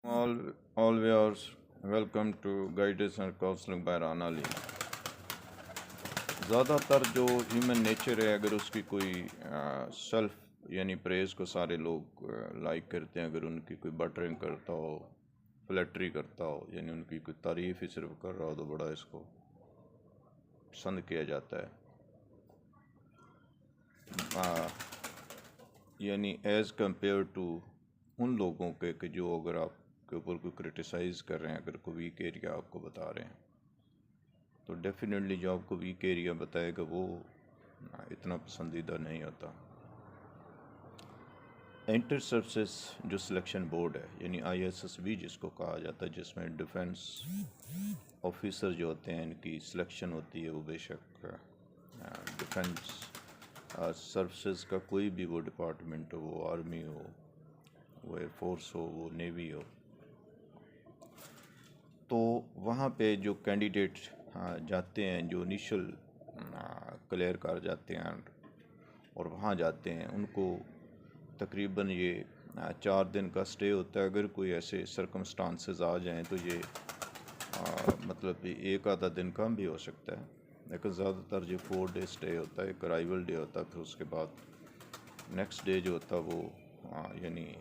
All viewers, welcome to Guidance and Counseling by Rana Ali. زیادہ تر جو human nature ہے، اگر اس کی کوئی سیلف یعنی پریز کو سارے لوگ لائک کرتے ہیں، اگر ان کی کوئی بٹرنگ کرتا ہو، فلیٹری کرتا ہو، یعنی ان کی کوئی تعریف ہی صرف کر رہا ہو تو بڑا اس کو پسند کیا جاتا ہے. یعنی ایز کمپیئر ٹو ان لوگوں کے کہ جو اگر آپ کے اوپر کوئی کرٹیسائز کر رہے ہیں، اگر کوئی ویک ایریا آپ کو بتا رہے ہیں تو ڈیفینیٹلی جو آپ کو ویک ایریا بتائے گا وہ اتنا پسندیدہ نہیں ہوتا. انٹر سروسز جو سلیکشن بورڈ ہے، یعنی ISSB جس کو کہا جاتا ہے، جس میں ڈیفنس آفیسر جو ہوتے ہیں ان کی سلیکشن ہوتی ہے، وہ بے شک ڈیفنس سروسز کا کوئی بھی وہ ڈپارٹمنٹ ہو، وہ آرمی ہو، وہ ایئر فورس ہو، وہ نیوی ہو، تو وہاں پہ جو کینڈیڈیٹ جاتے ہیں، جو انیشل کلیئر کر جاتے ہیں اور وہاں جاتے ہیں، ان کو تقریباً یہ 4 دن کا سٹے ہوتا ہے. اگر کوئی ایسے سرکمسٹانسز آ جائیں تو یہ مطلب ایک آدھا دن کم بھی ہو سکتا ہے، لیکن زیادہ تر جو 4 ڈے سٹے ہوتا ہے. ایک ارائیول ڈے ہوتا ہے، پھر اس کے بعد نیکسٹ ڈے جو ہوتا ہے وہ یعنی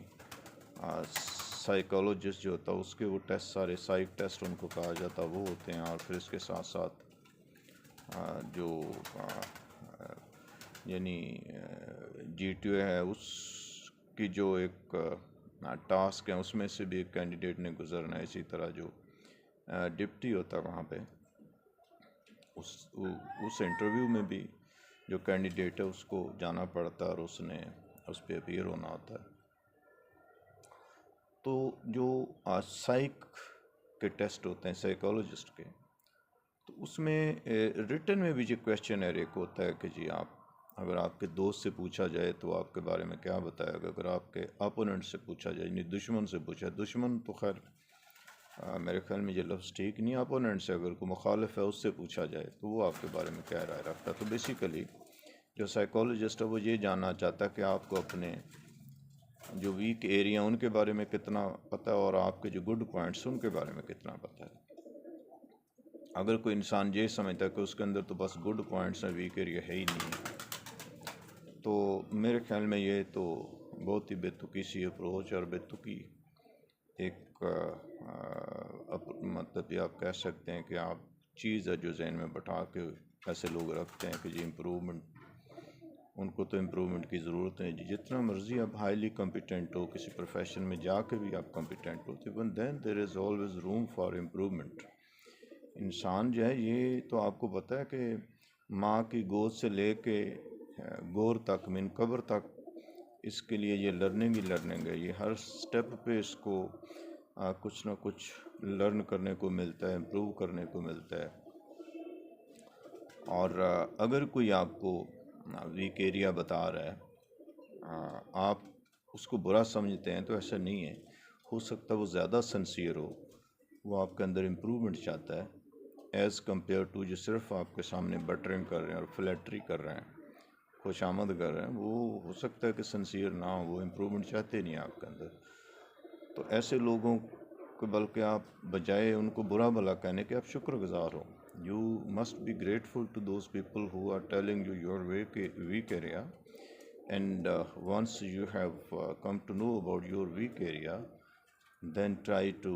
سائیکالوجسٹ جو ہوتا ہے اس کے وہ ٹیسٹ، سارے سائیک ٹیسٹ ان کو کہا جاتا ہے، وہ ہوتے ہیں. اور پھر اس کے ساتھ ساتھ جو یعنی GTO ہے، اس کی جو ایک ٹاسک ہے اس میں سے بھی ایک کینڈیڈیٹ نے گزرنا ہے. اسی طرح جو ڈپٹی ہوتا ہے وہاں پہ اس انٹرویو میں بھی جو کینڈیڈیٹ ہے اس کو جانا پڑتا ہے اور اس پہ اپیئر ہونا ہوتا ہے. تو جو سائیک کے ٹیسٹ ہوتے ہیں سائیکالوجسٹ کے، تو اس میں ریٹن میں بھی جو کویشچن ایک ہوتا ہے کہ جی اگر آپ کے دوست سے پوچھا جائے تو آپ کے بارے میں کیا بتائے گا. اگر آپ کے اپوننٹ سے پوچھا جائے، یعنی دشمن سے پوچھا، دشمن تو خیر میرے خیال میں یہ لفظ ٹھیک نہیں، اپوننٹ سے اگر کوئی مخالف ہے اس سے پوچھا جائے تو وہ آپ کے بارے میں کیا رائے رکھتا ہے. تو بیسیکلی جو سائیکالوجسٹ ہے وہ یہ جاننا چاہتا ہے کہ آپ کو اپنے جو ویک ایریا ان کے بارے میں کتنا پتہ ہے اور آپ کے جو گڈ پوائنٹس ان کے بارے میں کتنا پتہ ہے. اگر کوئی انسان یہ سمجھتا ہے کہ اس کے اندر تو بس گڈ پوائنٹس ہیں، ویک ایریا ہے ہی نہیں، تو میرے خیال میں یہ تو بہت ہی بے تکی سی اپروچ اور بے تکی ایک مطلب یہ آپ کہہ سکتے ہیں کہ آپ چیز ہے جو ذہن میں بٹھا کے ایسے لوگ رکھتے ہیں کہ جی امپرومنٹ، ان کو تو امپرومنٹ کی ضرورت ہے. جتنا مرضی آپ ہائیلی کمپیٹنٹ ہو، کسی پروفیشن میں جا کے بھی آپ کمپیٹنٹ ہو، even then there is always room for improvement. انسان جو ہے یہ تو آپ کو پتہ ہے کہ ماں کی گود سے لے کے گور تک، من قبر تک، اس کے لیے یہ لرننگ ہی لرننگ ہے. یہ ہر سٹیپ پہ اس کو کچھ نہ کچھ لرن کرنے کو ملتا ہے، امپروو کرنے کو ملتا ہے. اور اگر کوئی آپ کو ویک ایریا بتا رہا ہے، آپ اس کو برا سمجھتے ہیں تو ایسا نہیں ہے. ہو سکتا ہے وہ زیادہ سنسیئر ہو، وہ آپ کے اندر امپرومنٹ چاہتا ہے ایز کمپیئر ٹو جو صرف آپ کے سامنے بٹرنگ کر رہے ہیں اور فلیٹری کر رہے ہیں، خوش آمد کر رہے ہیں. وہ ہو سکتا ہے کہ سنسیئر نہ ہو، وہ امپرومنٹ چاہتے نہیں آپ کے اندر. تو ایسے لوگوں کو بلکہ آپ بجائے ان کو برا بھلا کہنے کے آپ شکر گزار ہو. You must be grateful to those people who are telling you your weak area. And once you have come to know about your weak area, then try to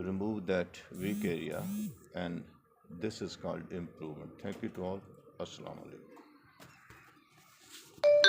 remove that weak area, and this is called improvement. Thank you to all. Assalamu alaikum.